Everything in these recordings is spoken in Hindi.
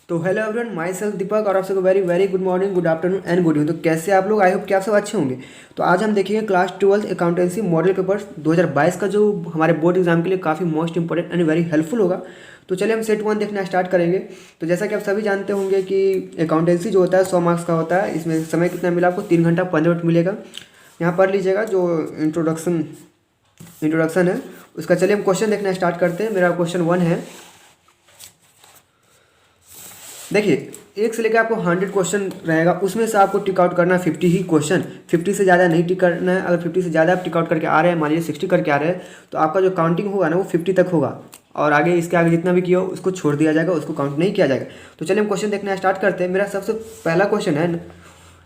तो हेलो एवरीवन, माई सेल्फ दीपक और आप सबको very very good morning, good afternoon and good evening. तो कैसे आप लोग? आई होप कि आप सब अच्छे होंगे। तो आज हम देखेंगे क्लास 12 अकाउंटेंसी मॉडल पेपर 2022 का, जो हमारे बोर्ड एग्जाम के लिए काफ़ी most important and very helpful होगा। तो चलिए हम सेट 1 देखना स्टार्ट करेंगे। तो जैसा कि आप सभी जानते होंगे कि अकाउंटेंसी जो होता है 100 मार्क्स का होता है। इसमें समय कितना मिला आपको? 3 घंटा 15 मिनट मिलेगा। यहाँ पढ़ लीजिएगा जो इंट्रोडक्शन है उसका। चलिए हम क्वेश्चन देखना स्टार्ट करते हैं। मेरा क्वेश्चन 1 है। देखिए, एक से लेकर आपको 100 क्वेश्चन रहेगा, उसमें से आपको टिक आउट करना है 50 ही क्वेश्चन। 50 से ज़्यादा नहीं टिक करना है। अगर 50 से ज़्यादा आप टिक आउट करके आ रहे हैं, मान लीजिए 60 करके आ रहे हैं, तो आपका जो काउंटिंग होगा ना वो 50 तक होगा, और आगे इसके आगे जितना भी किया हो उसको छोड़ दिया जाएगा, उसको काउंट नहीं किया जाएगा। तो चलिए हम क्वेश्चन देखना स्टार्ट करते हैं। मेरा सबसे पहला क्वेश्चन है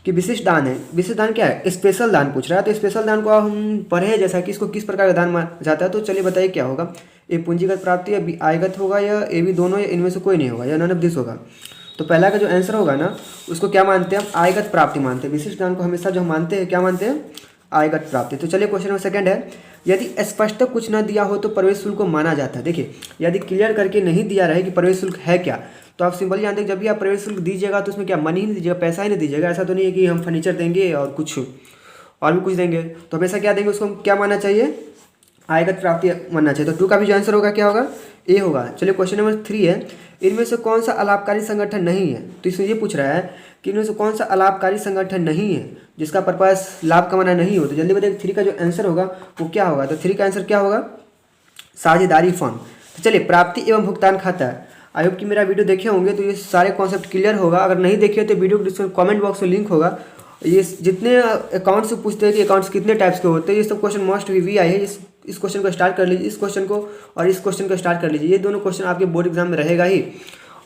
कि विशिष्ट दान है। विशिष्ट दान क्या है? स्पेशल दान पूछ रहा है। तो स्पेशल दान को हम पढ़े जैसा कि इसको किस प्रकार का दान माना जाता है। तो चलिए बताइए क्या होगा। ए पूंजीगत प्राप्ति, या बी आयगत होगा, या ए बी दोनों, या इनमें से कोई नहीं होगा, या नन ऑफ दिस होगा। तो पहला का जो आंसर होगा ना उसको क्या मानते हैं हम? आयगत प्राप्ति मानते हैं। विशिष्ट दान को हमेशा जो हम मानते हैं क्या मानते हैं? आयगत प्राप्ति। तो चलिए क्वेश्चन नंबर सेकंड है। यदि स्पष्ट कुछ न दिया हो तो प्रवेश शुल्क को माना जाता है। देखिए, यदि क्लियर करके नहीं दिया रहे कि प्रवेश शुल्क है क्या, तो आप सिंपली जानते हैं जब भी आप प्रवेश शुल्क दीजिएगा तो उसमें क्या मनी ही नहीं दीजिएगा, पैसा ही नहीं दीजिएगा। ऐसा तो नहीं है कि हम फर्नीचर देंगे और कुछ और भी कुछ देंगे। तो हमेशा क्या देंगे? उसको क्या मानना चाहिए? आयगत प्राप्ति मानना चाहिए। तो 2 का भी जो आंसर होगा क्या होगा? ए होगा। चलिए क्वेश्चन नंबर 3 है। इनमें से कौन सा अलाभकारी संगठन नहीं है? तो इसमें ये पूछ रहा है कि इनमें से कौन सा अलाभकारी संगठन नहीं है जिसका पर्पस लाभ कमाना नहीं हो। तो जल्दी बताइए 3 का जो आंसर होगा वो क्या होगा। तो 3 का आंसर क्या होगा? साझेदारी फर्म। तो चलिए, प्राप्ति एवं भुगतान खाता है। आई होप कि मेरा वीडियो देखे होंगे तो ये सारे कॉन्सेप्ट क्लियर होगा। अगर नहीं देखे तो वीडियो डिस्क्रिप्शन कमेंट बॉक्स में लिंक होगा। ये जितने अकाउंट से पूछते हैं कि अकाउंट्स कितने टाइप्स के होते हैं, ये सब क्वेश्चन मस्ट भी आई है। इस क्वेश्चन को स्टार्ट कर लीजिए, इस क्वेश्चन को और इस क्वेश्चन को स्टार्ट कर लीजिए। ये दोनों क्वेश्चन आपके बोर्ड एग्जाम में रहेगा ही।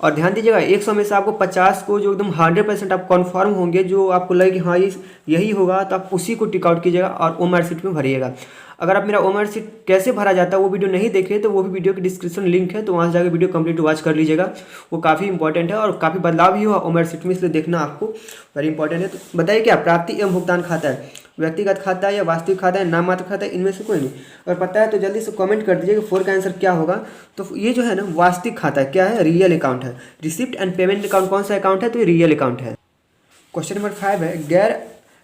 और ध्यान दीजिएगा, 100 में से आपको 50 को जो एकदम 100% आप कन्फर्म होंगे, जो आपको लगे कि हाँ यही होगा, तो आप उसी को टिक आउट कीजिएगा और ओएमआर शीट में भरिएगा। अगर आप मेरा ओएमआर शीट कैसे भरा जाता है वो वीडियो नहीं देखे तो वो भी वीडियो की डिस्क्रिप्शन लिंक है, तो वहाँ से जाकर वीडियो कंप्लीट वॉच कर लीजिएगा। वो काफ़ी इंपॉर्टेंट है और काफ़ी बदलाव भी हुआ ओएमआर शीट में, इसलिए देखना आपको वेरी इंपॉर्टेंट है। तो बताइए क्या प्राप्ति एवं भुगतान खाता है? व्यक्तिगत खाता है या वास्तविक खाता है, नाम मात्र खाता है, इनमें से कोई नहीं। अगर पता है तो जल्दी से कमेंट कर दीजिए कि 4 का आंसर क्या होगा। तो ये जो है ना वास्तविक खाता है, क्या है? रियल अकाउंट है। रिसिप्ट एंड पेमेंट अकाउंट कौन सा अकाउंट है? तो ये रियल अकाउंट है। क्वेश्चन नंबर 5 है। गैर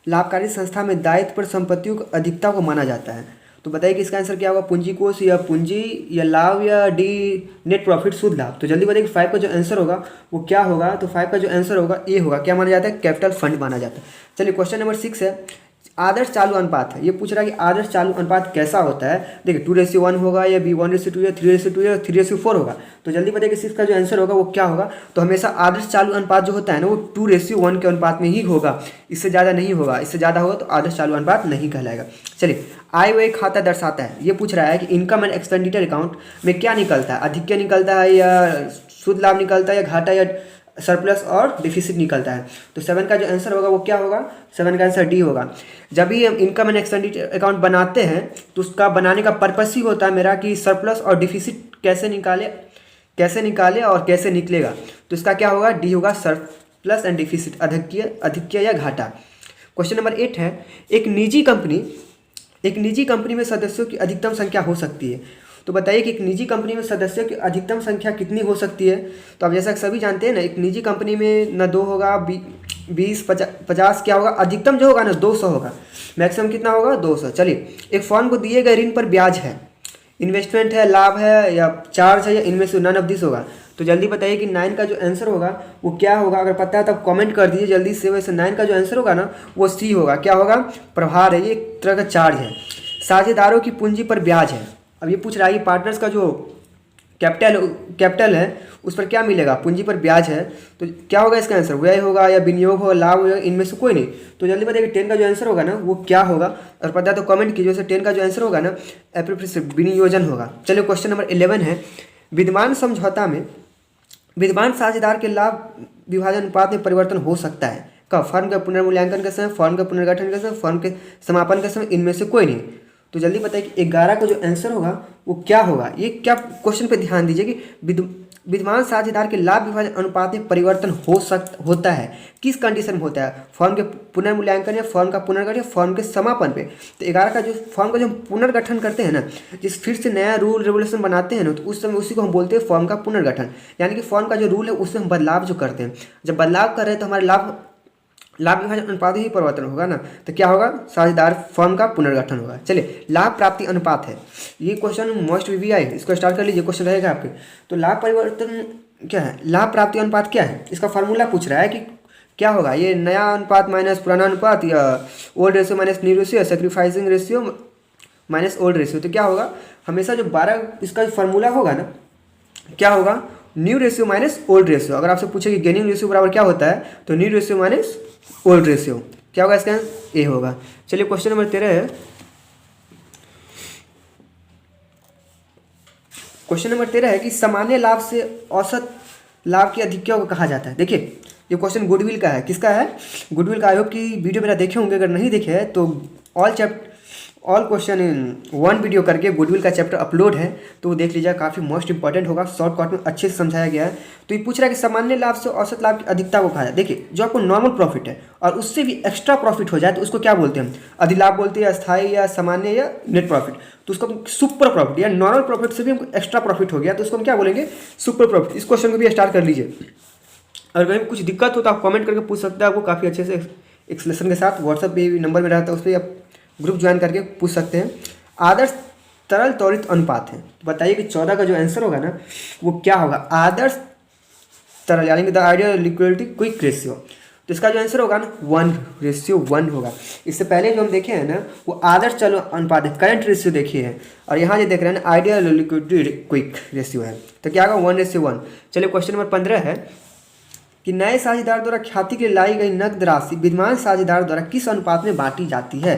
लाभकारी संस्था में दायित्व पर संपत्तियों की अधिकता को माना जाता है। तो बताइए कि इसका आंसर क्या होगा? पूंजी कोष, या पूंजी, या लाभ, या डी नेट प्रॉफिट, शुद्ध लाभ। तो जल्दी बताइए कि 5 का जो आंसर होगा वो क्या होगा। तो 5 का जो आंसर होगा ए होगा। क्या माना जाता है? कैपिटल फंड माना जाता है। चलिए क्वेश्चन नंबर 6 है। आदर्श चालू अनुपात है। ये पूछ रहा है कि आदर्श चालू अनुपात कैसा होता है। देखिए 2:1 होगा, या B1:2, या 3:2, या 3:4 होगा। तो जल्दी बताइए कि 6 का जो आंसर होगा वो क्या होगा। तो हमेशा आदर्श चालू अनुपात जो होता है ना वो 2:1 के अनुपात में ही होगा, इससे ज़्यादा नहीं होगा। इससे ज़्यादा होगा तो आदर्श चालू अनुपात नहीं कहलाएगा। चलिए, आय व्यय खाता दर्शाता है। ये पूछ रहा है कि इनकम एंड एक्सपेंडिचर अकाउंट में क्या निकलता है? अधिक्य निकलता है, या शुद्ध लाभ निकलता है, या घाटा, या सरप्लस और डिफिसिट निकलता है। तो 7 का जो आंसर होगा वो क्या होगा? 7 का आंसर डी होगा। जब भी हम इनकम एंड एक्सपेंडिचर अकाउंट बनाते हैं तो उसका बनाने का पर्पस ही होता है मेरा कि सरप्लस और डिफिसिट कैसे निकाले और कैसे निकलेगा। तो इसका क्या होगा? डी होगा, सरप्लस एंड डिफिसिट, अधिक्य या घाटा। क्वेश्चन नंबर 8 है। एक निजी कंपनी में सदस्यों की अधिकतम संख्या हो सकती है। तो बताइए कि एक निजी कंपनी में सदस्यों की अधिकतम संख्या कितनी हो सकती है। तो आप जैसा सभी जानते हैं ना, एक निजी कंपनी में ना 2 होगा, 20, 50 क्या होगा? अधिकतम जो होगा ना 200 होगा। मैक्सिमम कितना होगा? 200। चलिए, एक फर्म को दिए गए ऋण पर ब्याज है, इन्वेस्टमेंट है, लाभ है, या चार्ज है, या इनमें से नन ऑफ दिस होगा। तो जल्दी बताइए कि 9 का जो आंसर होगा वो क्या होगा। अगर पता है तो आप कमेंट कर दीजिए जल्दी से। वैसे 9 का जो आंसर होगा ना वो सी होगा। क्या होगा? प्रभार है। ये एक तरह का चार्ज है। साझेदारों की पूंजी पर ब्याज है। अब ये पूछ रहा है कि पार्टनर्स का जो कैपिटल है उस पर क्या मिलेगा? पूंजी पर ब्याज है। तो क्या होगा इसका आंसर? व्यय होगा, या विनियोग होगा, लाभ होगा, इनमें से कोई नहीं। तो जल्दी बताइए 10 का जो आंसर होगा ना वो क्या होगा। और पता है तो कमेंट कीजिए। वैसे 10 का जो आंसर होगा ना एप्रोप्रिएशन, विनियोजन होगा। चलिए क्वेश्चन नंबर 11 है। विद्यमान समझौता में विद्यमान साझेदार के लाभ विभाजन अनुपात में परिवर्तन हो सकता है। कब? फर्म का पुनर्मूल्यांकन के समय, फर्म का पुनर्गठन के समय, फर्म के समापन के समय, इनमें से कोई नहीं। तो जल्दी बताइए कि 11 का जो आंसर होगा वो क्या होगा। ये क्या क्वेश्चन पे ध्यान दीजिए कि विद्यमान साझेदार के लाभ विभाजन अनुपात में परिवर्तन होता है। किस कंडीशन में होता है? फर्म के पुनर्मूल्यांकन या फर्म का पुनर्गठन या फर्म के समापन पे। तो 11 का जो फर्म का जो पुनर्गठन करते हैं ना, जिस फिर से नया रूल रेगुलेशन बनाते हैं ना, तो उस समय उसी को हम बोलते हैं फर्म का पुनर्गठन। यानी कि फर्म का जो रूल है उसमें हम बदलाव जो करते हैं, जब बदलाव कर रहे हैं तो हमारे लाभ विभाजन अनुपात ही परिवर्तन होगा ना, तो क्या होगा? साझेदार फर्म का पुनर्गठन होगा। चलिए, लाभ प्राप्ति अनुपात है ये क्वेश्चन मोस्ट वीवीआई, इसको स्टार्ट कर लीजिए, क्वेश्चन रहेगा आपके। तो लाभ परिवर्तन क्या है? लाभ प्राप्ति अनुपात क्या है? इसका फार्मूला पूछ रहा है कि क्या होगा, ये नया अनुपात माइनस पुराना अनुपात या old ratio minus new ratio या sacrificing ratio minus old ratio. तो क्या होगा, हमेशा जो 12 इसका जो फार्मूला होगा ना, क्या होगा? New ratio minus old ratio. अगर आपसे पूछे कि गेनिंग रेशियो बराबर क्या होता है, तो new ratio minus old ratio. क्या होगा इसका? ए होगा। चलिए, क्वेश्चन नंबर 13 है। क्वेश्चन नंबर 13 है कि सामान्य लाभ से औसत लाभ की अधिक्य को कहा जाता है। देखिए, ये क्वेश्चन गुडविल का है। किसका है? गुडविल का। आई होप कि वीडियो मेरा देखे होंगे, अगर नहीं देखे हैं तो all question in one video करके गुडविल का चैप्टर अपलोड है, तो वो देख लीजिए, काफ़ी मोस्ट इंपॉर्टेंट होगा, शॉर्टकट में अच्छे से समझाया गया है। तो ये पूछ रहा है कि सामान्य लाभ से औसत लाभ की अधिकता को कहा जाए। देखिए, जो आपको नॉर्मल प्रॉफिट है और उससे भी एक्स्ट्रा प्रॉफिट हो जाए तो उसको क्या बोलते हैं? अधिलाभ बोलते हैं, अस्थायी या सामान्य या नेट प्रॉफिट। तो उसको सुपर प्रॉफिट या नॉर्मल प्रॉफिट से भी हमको एक्स्ट्रा प्रॉफिट हो गया तो उसको हम क्या बोलेंगे? Super profit. इस क्वेश्चन को भी स्टार्ट कर लीजिए। अगर कहीं कुछ दिक्कत हो तो आप कमेंट करके पूछ सकते हैं, आपको काफ़ी अच्छे से एक्सप्लेनेशन के साथ। व्हाट्सएप पे भी नंबर में रहता है, उस पर आप ग्रुप ज्वाइन करके पूछ सकते हैं। आदर्श तरल त्वरित अनुपात है, तो बताइए कि 14 का जो आंसर होगा ना, वो क्या होगा? आदर्श तरल यानी कि the ideal liquidity quick ratio. तो इसका जो आंसर होगा ना 1:1 होगा। इससे पहले जो हम देखे हैं ना, वो आदर्श चलो अनुपात है, करंट रेशियो देखिए है, और यहाँ जो देख रहे हैं ना आइडियल लिक्विडिटी क्विक रेशियो है। तो क्या होगा? 1:1। चलिए, क्वेश्चन नंबर 15 है कि नए साझेदार द्वारा ख्याति के लिए लाई गई नकद राशि विद्यमान साझेदार द्वारा किस अनुपात में बांटी जाती है?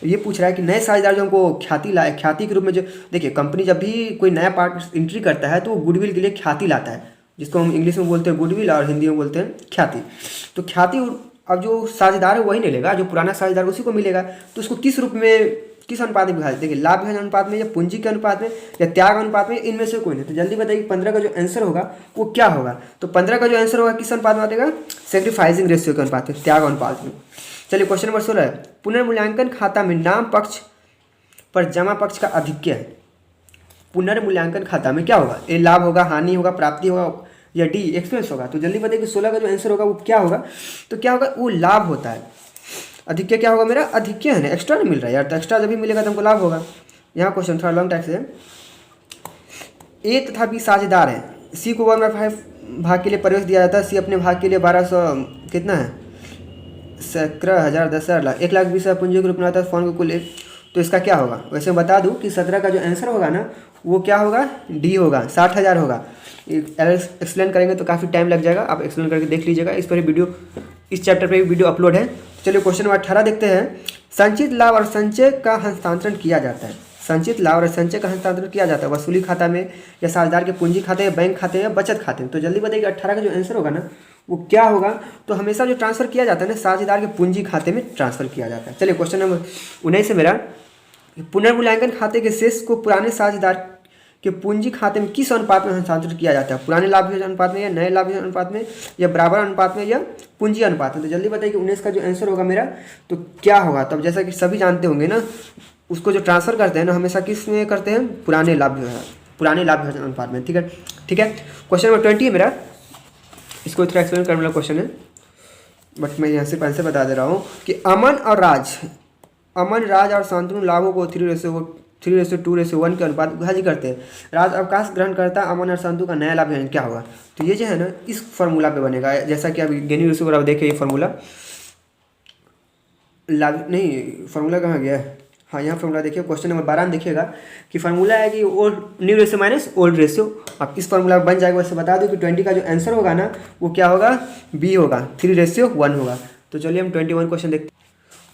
ये पूछ रहा है कि नए साझेदार जो हमको ख्याति के रूप में, जो देखिए कंपनी जब भी कोई नया पार्ट एंट्री करता है तो वो गुडविल के लिए ख्याति लाता है, जिसको हम इंग्लिश में बोलते हैं गुडविल और हिंदी में बोलते हैं ख्याति। तो ख्याति अब जो साझेदार है वही नहीं लेगा, जो पुराना साझेदार उसी को मिलेगा। तो उसको किस रूप में, किस अनुपात में विभाजित? देखिए, लाभ विभाजन अनुपात में या पूंजी के अनुपात में या त्याग अनुपात में, इनमें से कोई नहीं। तो जल्दी बताइए 15 का जो आंसर होगा वो क्या होगा? तो 15 का जो आंसर होगा किस अनुपात में आएगा? सेक्रीफाइसिंग रेशियो के अनुपात में, त्याग अनुपात में। चलिए, क्वेश्चन नंबर 16 है। पुनर्मूल्यांकन खाता में नाम पक्ष पर जमा पक्ष का अधिक्य है। पुनर्मूल्यांकन खाता में क्या होगा? ए लाभ होगा, हानि होगा, प्राप्ति होगा या डी एक्सपेंस होगा? तो जल्दी बताइए कि 16 का जो आंसर होगा वो क्या होगा? तो क्या होगा? वो लाभ होता है। अधिक्य क्या होगा मेरा? अधिक्य है ना, एक्स्ट्रा नहीं मिल रहा है यार, तो एक्स्ट्रा जब भी मिलेगा तो हमको लाभ होगा। यहाँ क्वेश्चन थोड़ा लॉन्ग टाइप से है। ए तथा बी साझेदार है। सी को 1/5 भाग के लिए प्रवेश दिया जाता है। सी अपने भाग के लिए 1200 कितना है? 17,000, 10,000, लाख 1,20,000 पूंजी के रूप में आता है फॉर्म को कुल। तो इसका क्या होगा? वैसे मैं बता दूं कि 17 का जो आंसर होगा ना, वो क्या होगा? डी होगा, 60,000 होगा। एक्सप्लेन करेंगे तो काफ़ी टाइम लग जाएगा, आप एक्सप्लेन करके देख लीजिएगा। इस पर वीडियो, इस चैप्टर पे भी वीडियो अपलोड है। चलिए, क्वेश्चन नंबर 18 देखते हैं। संचित लाभ और संचय का हस्तांतरण किया जाता है। संचित लाभ और संचय का हस्तांतरण किया जाता है वसूली खाता में या साझेदार के पूंजी खाते या बैंक खाते या बचत खाते में। तो जल्दी बताइए 18 का जो आंसर होगा ना वो क्या होगा? तो हमेशा जो ट्रांसफर किया जाता है ना, साझेदार के पूंजी खाते में ट्रांसफर किया जाता है। चलिए, क्वेश्चन नंबर 19 से मेरा, पुनर्मूल्यांकन खाते के शेष को पुराने साझेदार कि पूंजी खाते में किस अनुपात में हस्तांतरित किया जाता है? पुराने लाभ विभाजन अनुपात में या नए लाभ विभाजन अनुपात में या बराबर अनुपात में या पूंजी अनुपात में? तो जल्दी बताइए कि 19 का जो आंसर होगा मेरा तो क्या होगा? तब जैसा कि सभी जानते होंगे ना, उसको जो ट्रांसफर करते हैं ना हमेशा किस में करते हैं? पुराने लाभ विभाजन अनुपात में। ठीक है, ठीक है। क्वेश्चन नंबर 20 है मेरा, इसको थोड़ा एक्सप्लेन करने वाला क्वेश्चन है, बट मैं यहाँ से पहले से बता दे रहा हूँ कि अमन, राज और शांतनु लाभों को 3:2:1 के अनुपात विभाजित करते हैं। राज अवकाश ग्रहण करता, अमन और शांतनु का नया लाभ विभाजन क्या होगा? तो ये जो है ना इस फार्मूला पे बनेगा, जैसा कि अभी गेनी रेशियो बराबर देखे ये फार्मूला लाभ नहीं, फार्मूला कहाँ गया है? हाँ, यहाँ फार्मूला देखिए, क्वेश्चन नंबर 12 में देखिएगा कि फार्मूला है कि old new ratio minus old ratio. अब इस फार्मूला बन जाएगा। वैसे बता दूं कि 20 का जो आंसर होगा ना वो क्या होगा? बी होगा, 3:1 होगा। तो चलिए हम 21 क्वेश्चन देखते हैं।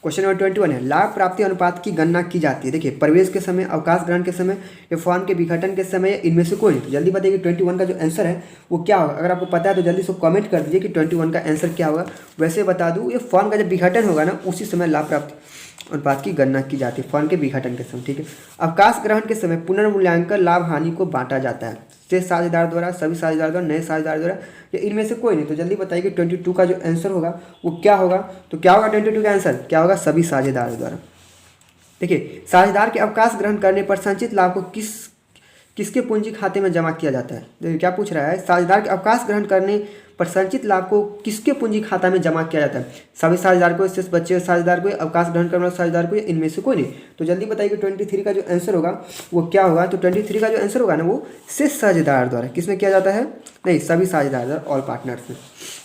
क्वेश्चन नंबर 21 है, लाभ प्राप्ति अनुपात की गणना की जाती है। देखिए, प्रवेश के समय, अवकाश ग्रहण के समय या फॉर्म के विघटन के समय, इनमें से कोई नहीं। तो जल्दी बताइए कि 21 का जो आंसर है वो क्या होगा? अगर आपको पता है तो जल्दी से कमेंट कर दीजिए कि 21 का आंसर क्या होगा। वैसे बता दूं, ये फॉर्म का जब विघटन होगा ना उसी समय लाभ प्राप्ति अनुपात की गणना की जाती है, फॉर्म के विघटन के समय। ठीक है, अवकाश ग्रहण के समय पुनर्मूल्यांकन लाभ हानि को बांटा जाता है। शेष साझेदार द्वारा, सभी साझेदार द्वारा, नए साझेदार द्वारा, या इनमें से कोई नहीं। तो जल्दी बताइए कि 22 का जो आंसर होगा वो क्या होगा। तो क्या होगा 22 का आंसर, क्या होगा, सभी साझेदार द्वारा। देखिए, साझेदार के अवकाश ग्रहण करने पर संचित लाभ को किसके पूंजी खाते में जमा किया जाता है। देखिए क्या पूछ रहा है, साझेदार के अवकाश ग्रहण करने पर संचित लाभ को किसके पूंजी खाता में जमा किया जाता है। सभी साझेदार को, शेष बचे हुए साझेदार को, अवकाश ग्रहण करने वाले साझेदार को, या इनमें से कोई नहीं। तो जल्दी बताइए कि 23 का जो आंसर होगा वो क्या होगा। तो 23 का जो आंसर होगा ना वो शेष साझेदार द्वारा किसमें किया जाता है, नहीं, सभी साझेदार द्वारा, ऑल पार्टनर्स में।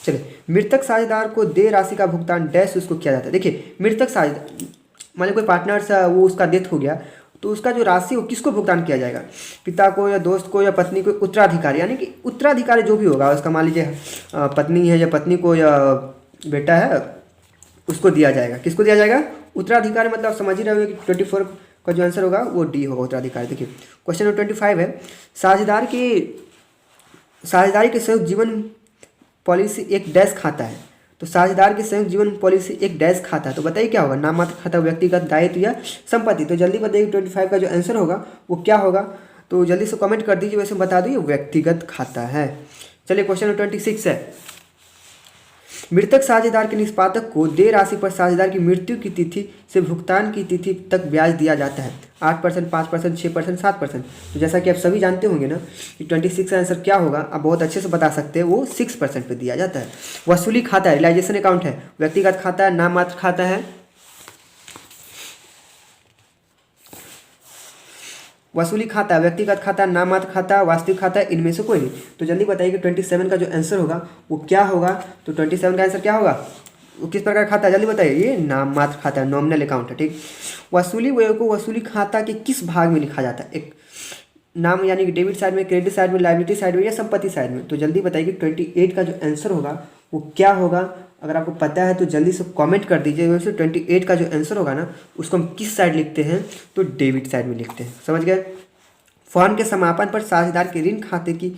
चलिए, मृतक साझेदार को देय राशि का भुगतान डैश उसको किया जाता है। देखिए, मृतक साझेदार मान लो कोई पार्टनर्स वो उसका डेथ हो गया, तो उसका जो राशि वो किसको भुगतान किया जाएगा, पिता को या दोस्त को या पत्नी को, उत्तराधिकारी, यानी कि उत्तराधिकारी जो भी होगा उसका, मान लीजिए पत्नी है या पत्नी को या बेटा है, उसको दिया जाएगा। किसको दिया जाएगा, उत्तराधिकारी। मतलब आप समझ ही रहे होंगे कि 24 का जो आंसर होगा वो डी होगा, उत्तराधिकारी। देखिए क्वेश्चन नंबर 25 है, साझेदारी की संयुक्त जीवन पॉलिसी एक डैश खाता है। तो साझेदार की संयुक्त जीवन पॉलिसी एक डैश खाता है। तो बताइए क्या होगा, नाम मात्र खाता, व्यक्तिगत, दायित्व या संपत्ति। तो जल्दी बताइए 25 का जो आंसर होगा वो क्या होगा। तो जल्दी से कमेंट कर दीजिए। वैसे बता दो ये व्यक्तिगत खाता है। चलिए क्वेश्चन नंबर 26 है, मृतक साझेदार के निष्पादक को देय राशि पर साझेदार की मृत्यु की तिथि से भुगतान की तिथि तक ब्याज दिया जाता है। 8%, 5%, 6%, 7%। तो जैसा कि आप सभी जानते होंगे ना कि 26 का आंसर क्या होगा, आप बहुत अच्छे से बता सकते हैं, वो 6% पे दिया जाता है। वसूली खाता है, रियलाइजेशन अकाउंट है, व्यक्तिगत खाता है, नाम मात्र खाता है, वसूली खाता, व्यक्तिगत खाता, नाम मात्र खाता, वास्तविक खाता, इनमें से कोई नहीं। तो जल्दी बताइए कि 27 का जो आंसर होगा वो क्या होगा। तो 27 का आंसर क्या होगा, वो किस प्रकार खाता है, जल्दी बताइए। ये नाम मात्र खाता है, नॉमिनल अकाउंट है, ठीक। वसूली व्यय को वसूली खाता के किस भाग में लिखा जाता है, एक नाम यानी कि डेबिट साइड में, क्रेडिट साइड में, लायबिलिटी साइड में, या संपत्ति साइड में। तो जल्दी बताइए कि 28 का जो आंसर होगा वो क्या होगा। अगर आपको पता है तो जल्दी से कमेंट कर दीजिए। वैसे 28 का जो आंसर होगा ना उसको हम किस साइड लिखते हैं, तो डेबिट साइड में लिखते हैं, समझ गए। फॉर्म के समापन पर साझेदार के ऋण खाते की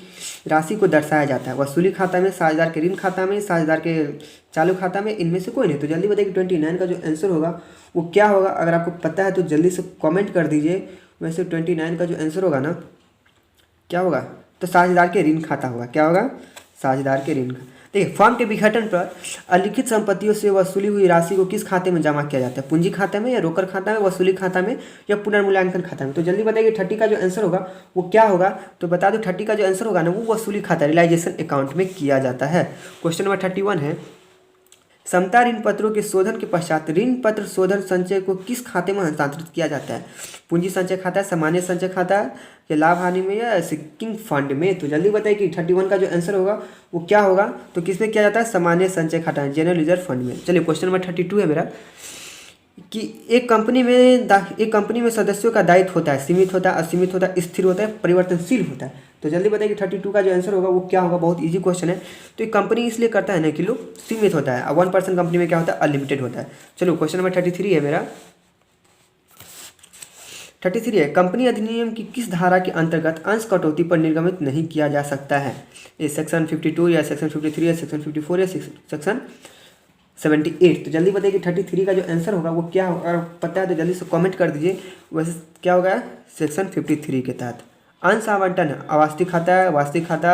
राशि को दर्शाया जाता है। वसूली खाता में, साझेदार के ऋण खाता में, साझेदार के चालू खाता में, इनमें से कोई नहीं। तो जल्दी बताइए कि 29 का जो आंसर होगा वो क्या होगा। अगर आपको पता है तो जल्दी से कमेंट कर दीजिए। वैसे 29 का जो आंसर होगा ना क्या होगा, तो साझेदार के ऋण खाता होगा। क्या होगा, साझेदार के ऋण। देखिए, फर्म के विघटन पर अलिखित संपत्तियों से वसूली हुई राशि को किस खाते में जमा किया जाता है, पूंजी खाता में, या रोकड़ खाता में, वसूली खाता में, या पुनर्मूल्यांकन खाता में। तो जल्दी बताइए 30 का जो आंसर होगा वो क्या होगा। तो बता दो 30 का जो आंसर होगा ना वो वसूली खाता, रियलाइजेशन अकाउंट में किया जाता है। क्वेश्चन नंबर 31 है, समता ऋण पत्रों के शोधन के पश्चात ऋण पत्र शोधन संचय को किस खाते में हस्तांतरित किया जाता है, पूंजी संचय खाता, सामान्य संचय खाता, या लाभ हानि में, या सिंकिंग फंड में। तो जल्दी बताइए कि 31 का जो आंसर होगा वो क्या होगा। तो किस में किया जाता है, सामान्य संचय खाता, जनरल रिजर्व फंड में। चलिए क्वेश्चन नंबर 32 है मेरा, कि एक कंपनी में सदस्यों का दायित्व होता है, सीमित होता है, असीमित होता है, स्थिर होता है, परिवर्तनशील होता है। तो जल्दी बताइए कि 32 का जो आंसर होगा वो क्या होगा। बहुत इजी क्वेश्चन है। तो एक कंपनी इसलिए करता है ना कि लोग सीमित होता है, 1% कंपनी में क्या होता है, अनलिमिटेड होता है। चलो क्वेश्चन नंबर 33 है मेरा, 33 है, कंपनी अधिनियम की किस धारा के अंतर्गत अंश कटौती पर निर्गमित नहीं किया जा सकता है। ये सेक्शन 52 या सेक्शन 53 या सेक्शन 54 या सेक्शन 78। तो जल्दी बताइए कि 33 का जो आंसर होगा वो क्या होगा। अगर पता है तो जल्दी से कमेंट कर दीजिए। वैसे क्या होगा, सेक्शन 53 के तहत अंश आवंटन, अवास्तविक खाता है, वास्तविक खाता,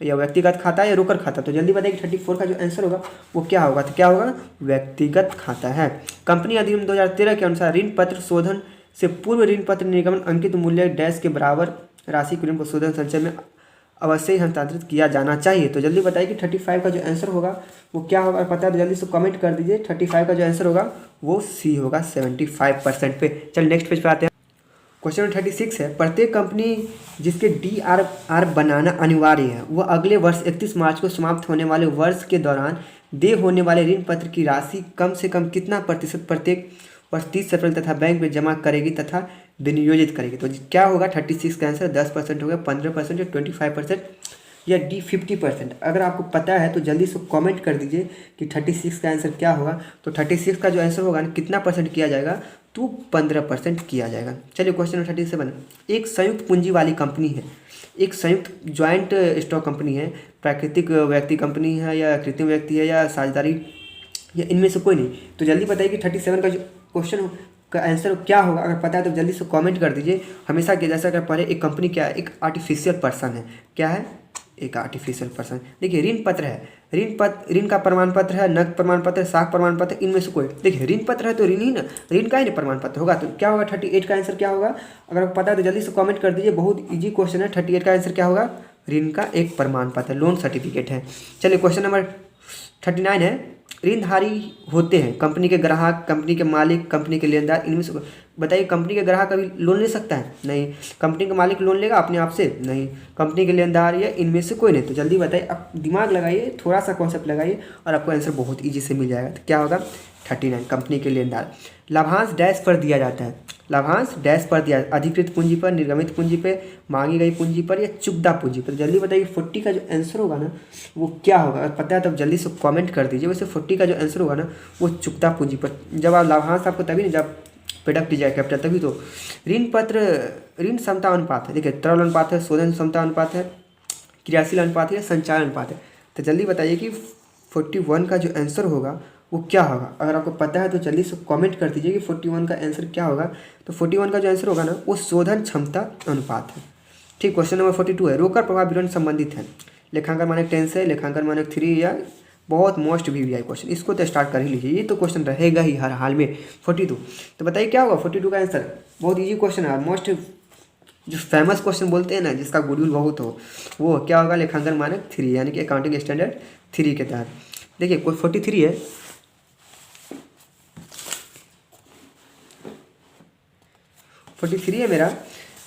या व्यक्तिगत खाता, या रोकड़ खाता। तो जल्दी बताइए कि 34 का जो आंसर होगा वो क्या होगा। तो क्या होगा, व्यक्तिगत खाता है। कंपनी अधिनियम 2013 के अनुसार ऋण पत्र शोधन से पूर्व ऋण पत्र निर्गमन अंकित मूल्य डैश के बराबर राशि को ऋण पत्र शोधन संचय में अवश्य ही हस्तांतरित किया जाना चाहिए। तो जल्दी बताइए कि 35 का जो आंसर होगा वो क्या होगा। और पता है तो जल्दी से कमेंट कर दीजिए। 35 का जो आंसर होगा वो सी होगा, 75% पे। चल नेक्स्ट पेज पे आते हैं। क्वेश्चन 36 है, प्रत्येक कंपनी जिसके DRR बनाना अनिवार्य है वह अगले वर्ष 31 मार्च को समाप्त होने वाले वर्ष के दौरान देय होने वाले ऋण पत्र की राशि कम से कम कितना प्रतिशत प्रत्येक वर्ष 30 अप्रैल तथा बैंक में जमा करेगी तथा विनियोजित करेगी। तो क्या होगा, 36 का आंसर 10% हो गया, 15% या 25% या D 50%। अगर आपको पता है तो जल्दी से कमेंट कर दीजिए कि 36 का आंसर क्या होगा। तो 36 का जो आंसर होगा कितना परसेंट किया जाएगा, तो 15% किया जाएगा। चलिए क्वेश्चन 37, एक संयुक्त पूंजी वाली कंपनी है, एक संयुक्त ज्वाइंट स्टॉक कंपनी है, प्राकृतिक व्यक्ति कंपनी है, या कृत्रिम व्यक्ति है, या साझेदारी, या इनमें से कोई नहीं। तो जल्दी बताइए कि 37 का जो क्वेश्चन का आंसर क्या होगा, अगर पता है तो जल्दी से कमेंट कर दीजिए। हमेशा के जैसा अगर पढ़े, एक कंपनी क्या है, एक आर्टिफिशियल पर्सन है। क्या है? एक आर्टिफिशियल पर्सन। देखिए ऋण पत्र है, ऋण का प्रमाण पत्र है, नकद प्रमाण पत्र है, साख प्रमाण पत्र, इनमें से कोई। देखिए ऋण पत्र है तो ऋण ही ना, ऋण का ही ना प्रमाण पत्र होगा। तो क्या होगा 38 का आंसर क्या होगा, अगर आपको पता है तो जल्दी से कमेंट कर दीजिए। बहुत इजी क्वेश्चन है। 38 का आंसर क्या होगा, ऋण का एक प्रमाण पत्र, लोन सर्टिफिकेट है। चलिए क्वेश्चन नंबर 39 है, ऋणधारी होते हैं कंपनी के ग्राहक, कंपनी के मालिक, कंपनी के लेनदार, इनमें से बताइए। कंपनी के ग्राहक कभी लोन ले सकता है? नहीं। कंपनी का मालिक लोन लेगा अपने आप से? नहीं। कंपनी के लेनदार या इनमें से कोई नहीं। तो जल्दी बताइए, आप दिमाग लगाइए, थोड़ा सा कॉन्सेप्ट लगाइए और आपको आंसर बहुत ईजी से मिल जाएगा। तो क्या होगा 39, कंपनी के लेनदार। लाभांश डैश पर दिया जाता है, लाभांश डैश पर दिया, अधिकृत पूंजी पर, निर्गमित पूंजी पर, मांगी गई पूंजी पर या चुकदा पूंजी पर। जल्दी बताइए 40 का जो आंसर होगा ना वो क्या होगा, अगर पता है तो जल्दी से कमेंट कर दीजिए। वैसे 40 का जो आंसर होगा ना वो चुकदा पूंजी पर। जब आप लाभांश आपको तभी ना जब पेडअप दी जाए कैपिटल, तभी तो। ऋण पत्र, ऋण क्षमता अनुपात है, देखिए तरल अनुपात है, शोधन क्षमता अनुपात है, क्रियाशील अनुपात है या संचालन अनुपात है। तो जल्दी बताइए कि 41 का जो आंसर होगा वो क्या होगा, अगर आपको पता है तो जल्दी से कमेंट कर दीजिए कि 41 का आंसर क्या होगा। तो 41 का जो आंसर होगा ना वो शोधन क्षमता अनुपात है। ठीक, क्वेश्चन नंबर 42 है, रोकड़ प्रभाव विवरण संबंधित है, लेखांकन मानक 10 से, लेखांकन मानक 3 या बहुत मोस्ट वीवीआई क्वेश्चन। इसको तो स्टार्ट कर ही लीजिए, ये तो क्वेश्चन रहेगा ही हर हाल में। 42 तो बताइए क्या होगा 42 का आंसर। बहुत ईजी क्वेश्चन है, मोस्ट जो फेमस क्वेश्चन बोलते हैं ना, जिसका गुडविल बहुत हो, वो क्या होगा, लेखांकन मानक 3 यानी कि अकाउंटिंग स्टैंडर्ड 3 के तहत। देखिए कोई 43 है, 43 है मेरा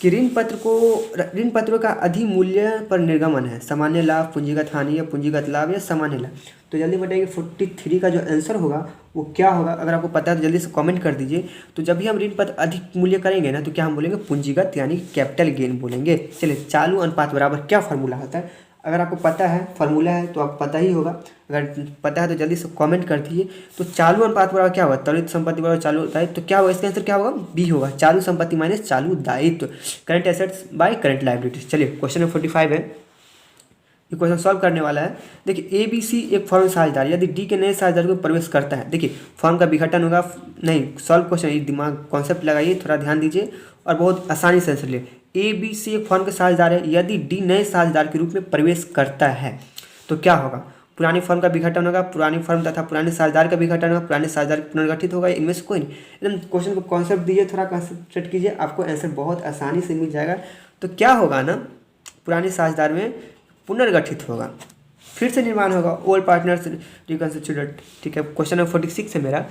कि ऋण पत्रों का अधिमूल्य पर निर्गमन है, सामान्य लाभ, पूंजीगत हानि या पूंजीगत लाभ या सामान्य लाभ। तो जल्दी बताइए 43 का जो आंसर होगा वो क्या होगा, अगर आपको पता है तो जल्दी से कमेंट कर दीजिए। तो जब भी हम ऋण पत्र अधिक मूल्य करेंगे ना तो क्या हम बोलेंगे, पूंजीगत यानी कैपिटल गेन बोलेंगे। चलिए चालू अनुपात बराबर क्या फार्मूला होता है, अगर आपको पता है फार्मूला है तो आपको पता ही होगा, अगर पता है तो जल्दी से कमेंट कर दीजिए। तो चालू अनुपात बराबर क्या होगा, त्वरित संपत्ति बराबर चालू दायित्व। तो क्या होगा, इसका आंसर क्या होगा, बी होगा, चालू संपत्ति माइनस चालू दायित्व, current assets by current liabilities. चलिए क्वेश्चन नंबर 45 है, ये क्वेश्चन सॉल्व करने वाला है। देखिए ए बी सी एक फॉर्म साझेदार यदि डी के नए साझेदार को प्रवेश करता है, देखिए फॉर्म का विघटन होगा, नहीं सॉल्व क्वेश्चन, ये दिमाग कॉन्सेप्ट लगाइए, थोड़ा ध्यान दीजिए और बहुत आसानी से आंसर लिए। ए बी सी एक फॉर्म के साझेदार है, यदि डी नए साझेदार के रूप में प्रवेश करता है तो क्या होगा, पुरानी फर्म का विघटन होगा, पुरानी फर्म तथा पुराने साझेदार का विघटन होगा, पुराने साझेदार पुनर्गठित होगा, इनमें से कोई नहीं। एकदम क्वेश्चन को कॉन्सेप्ट दीजिए, थोड़ा कॉन्सेप्ट कीजिए, आपको आंसर बहुत आसानी से मिल जाएगा। तो क्या होगा ना, पुराने साझेदार में पुनर्गठित होगा, फिर से निर्माण होगा, ओल्ड पार्टनर्स रिकंस्टिट्यूटेड। ठीक है, क्वेश्चन नंबर 46 है मेरा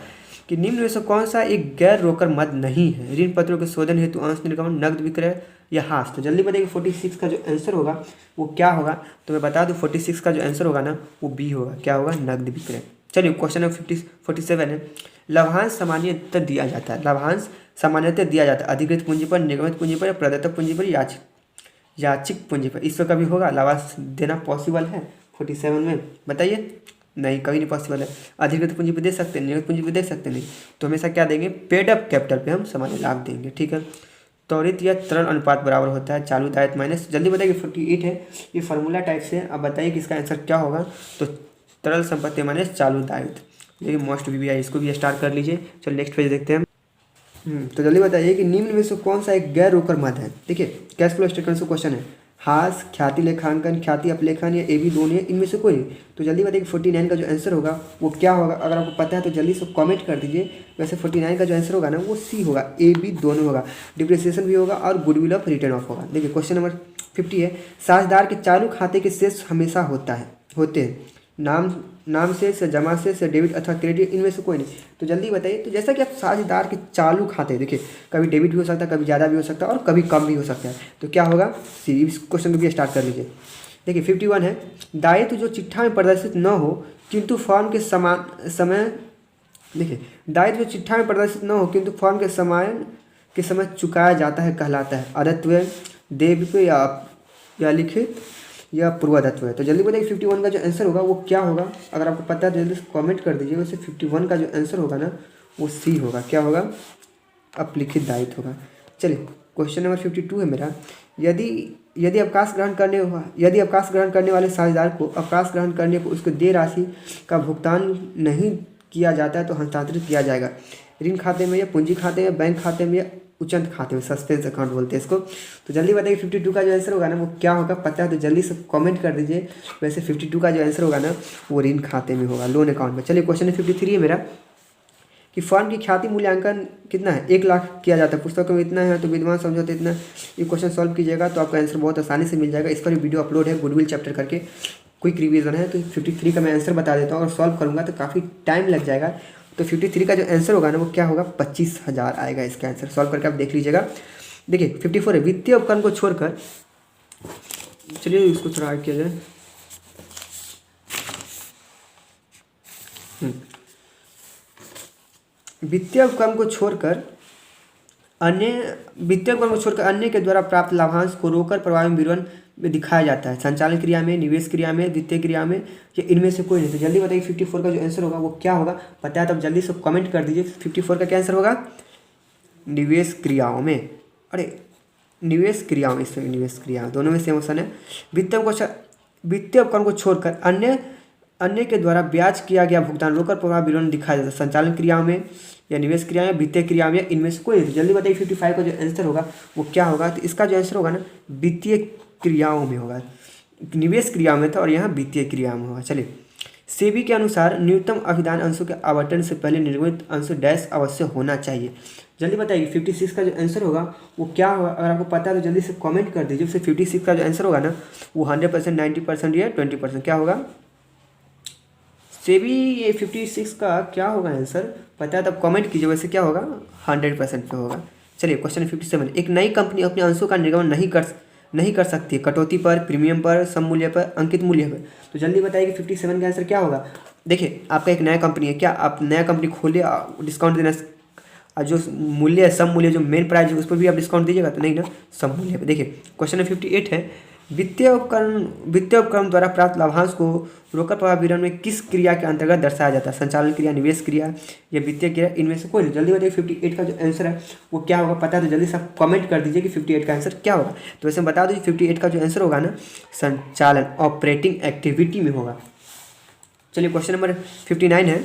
कि निम्न में से कौन सा एक गैर रोकर मद नहीं है, ऋण पत्रों के शोधन हेतु अंश निर्गमन, नकद विक्रय या हास। तो जल्दी बताइए 46 का जो आंसर होगा वो क्या होगा। तो मैं बता दूं 46 का जो आंसर होगा ना वो बी होगा, क्या होगा, नकद विक्रय। चलिए क्वेश्चन नंबर 47 है, लाभांश सामान्यतः दिया जाता है, लाभांश सामान्यतः दिया जाता है अधिकृत पूंजी पर, निगमित पूंजी पर, प्रदत्त पूंजी पर, याचिक पूंजी पर। इस पर कभी होगा लाभांश देना पॉसिबल है 47 में, बताइए। नहीं, कभी नहीं पॉसिबल है। अधिकृत पूंजी पे दे सकते हैं, नियमित पूंजी पे दे सकते नहीं, तो हमेशा क्या देंगे, पेड अप कैपिटल पे हम सामान्य लाभ देंगे। ठीक है, त्वरित या तरल अनुपात बराबर होता है चालू दायित्व माइनस, जल्दी बताइए 48 है, ये फार्मूला टाइप से। अब बताइए कि इसका आंसर क्या होगा। तो तरल संपत्ति माइनस चालू दायित्व, ये मोस्ट वीवीआई, इसको भी स्टार्ट कर लीजिए। चलो नेक्स्ट पेज देखते हैं। तो जल्दी बताइए कि निम्न में से कौन सा एक गैर रोकर मद है। देखिए कैश फ्लो स्टेटमेंट से क्वेश्चन है, हास, ख्याति लेखांकन, ख्याति अपलेखन या ए बी दोनों, इनमें से कोई। तो जल्दी बताइए 49 का जो आंसर होगा वो क्या होगा, अगर आपको पता है तो जल्दी से कमेंट कर दीजिए। वैसे 49 का जो आंसर होगा ना वो सी होगा, ए बी दोनों होगा, डिप्रिसिएशन भी होगा और गुडविल ऑफ रिटर्न ऑफ होगा। देखिए क्वेश्चन नंबर 50 है, साझेदार के चालू खाते के शेष हमेशा होते हैं, नाम से जमा से डेबिट अथवा क्रेडिट, इनमें से कोई नहीं। तो जल्दी बताइए। तो जैसा कि आप साझेदार के चालू खाते, देखिए कभी डेबिट भी हो सकता है, कभी ज़्यादा भी हो सकता है और कभी कम भी हो सकता है, तो क्या होगा, सी। इस क्वेश्चन को भी स्टार्ट कर लीजिए। देखिए 51 है, दायित्व जो चिट्ठा में प्रदर्शित न हो किंतु फॉर्म के समय देखिए दायित्व जो चिट्ठा में प्रदर्शित न हो किंतु फॉर्म के समय चुकाया जाता है कहलाता है अदत्व, देयत्व या लिखित या पूर्वदत्व है। तो जल्दी बताइए 51 का जो आंसर होगा वो क्या होगा, अगर आपको पता है तो जल्दी कमेंट कर दीजिए। वैसे 51 का जो आंसर होगा ना वो सी होगा, क्या होगा, अपलिखित दायित्व होगा। चलिए क्वेश्चन नंबर 52 है मेरा, यदि अवकाश ग्रहण करने वाले साझेदार को अवकाश ग्रहण करने को उसको देय राशि का भुगतान नहीं किया जाता है तो हस्तांतरित किया जाएगा। ऋण खाते में या पूंजी खाते में, बैंक खाते में या उचंत खाते में, सस्पेंस अकाउंट बोलते हैं इसको। तो जल्दी बताइए 52 का जो आंसर होगा ना वो क्या होगा, पता है तो जल्दी से कमेंट कर दीजिए। वैसे 52 का जो आंसर होगा ना वो ऋण खाते में होगा, लोन अकाउंट में। चलिए क्वेश्चन 53 है मेरा कि फर्म की ख्याति मूल्यांकन कितना है, 1 लाख किया जाता है, पुस्तकों में इतना है तो विद्वान समझौते इतना। ये क्वेश्चन सॉल्व कीजिएगा तो आपका आंसर बहुत आसानी से मिल जाएगा। इस पर भी वीडियो अपलोड है गुडविल चैप्टर करके, क्विक रिवीजन है। तो 53 का मैं आंसर बता देता हूँ, और सॉल्व करूँगा तो काफ़ी टाइम लग जाएगा। तो 53 का जो आंसर होगा ना वो क्या होगा, 25,000 आएगा इसका आंसर। सॉल्व करके आप देख लीजिएगा। देखिए 54 है, वित्तीय उपकरण को छोड़कर, चलिए इसको थोड़ा आगे किया जाए। वित्तीय उपकरण को छोड़कर अन्य के द्वारा प्राप्त लाभांश को रोकड़ प्रवाह में विवरण में दिखाया जाता है। संचालन क्रिया में, निवेश क्रिया में, वित्तीय क्रिया में, या इनमें से कोई नहीं। तो जल्दी बताइए 54 का जो आंसर होगा वो क्या होगा, पता है तो जल्दी से कमेंट कर दीजिए। 54 का क्या आंसर होगा, निवेश क्रियाओं में। अरे निवेश क्रियाओं, इसमें निवेश क्रिया दोनों में सेम ऑप्शन है। वित्तीय उपकरण को छोड़कर अन्य के द्वारा ब्याज किया गया भुगतान रोकड़ प्रवाह विवरण दिखाया जाता है। संचालन क्रिया में या निवेश क्रिया में, वित्तीय क्रिया में, या इनमें से कोई नहीं। जल्दी बताइए 55 का जो आंसर होगा वो क्या होगा। तो इसका जो आंसर होगा ना वित्तीय क्रियाओं में होगा, निवेश क्रिया में था और यहाँ वित्तीय क्रिया में होगा। चलिए सेबी के अनुसार न्यूनतम अभिधान अंशों के आवंटन से पहले निर्गमित अंश डैश अवश्य होना चाहिए। जल्दी बताइए 56 का जो आंसर होगा वो क्या होगा। अगर आपको पता है तो जल्दी से कमेंट कर दीजिए। फिर 56 का जो आंसर होगा ना वो 100%, 90% या 20% क्या होगा। सेबी ये 56 का क्या होगा आंसर, पता है तब कमेंट कीजिए। वैसे क्या होगा 100% पे होगा। चलिए क्वेश्चन 57, एक नई कंपनी अपने अंशों का निर्गमन नहीं कर सकती कटौती पर, प्रीमियम पर, सम मूल्य पर, अंकित मूल्य पर। तो जल्दी बताइए कि 57 का आंसर क्या होगा। देखिए आपका एक नया कंपनी है, क्या आप नया कंपनी खोले, डिस्काउंट देना, जो मूल्य है सम मूल्य जो मेन प्राइस है उस पर भी आप डिस्काउंट दीजिएगा तो नहीं ना, सम मूल्य पे। देखिए क्वेश्चन 58 है, वित्तीय उपकरण द्वारा प्राप्त लाभांश को रोकड़ प्रवाह विवरण में किस क्रिया के अंतर्गत दर्शाया जाता है। संचालन क्रिया, निवेश क्रिया या वित्तीय क्रिया, इनमें से कोई नहीं। जल्दी बताइए 58 का जो आंसर है वो क्या होगा, पता है तो जल्दी से आप कमेंट कर दीजिए कि 58 का आंसर क्या होगा। तो वैसे बता दीजिए 58 का जो आंसर होगा ना संचालन, ऑपरेटिंग एक्टिविटी में होगा। चलिए क्वेश्चन नंबर 59 है।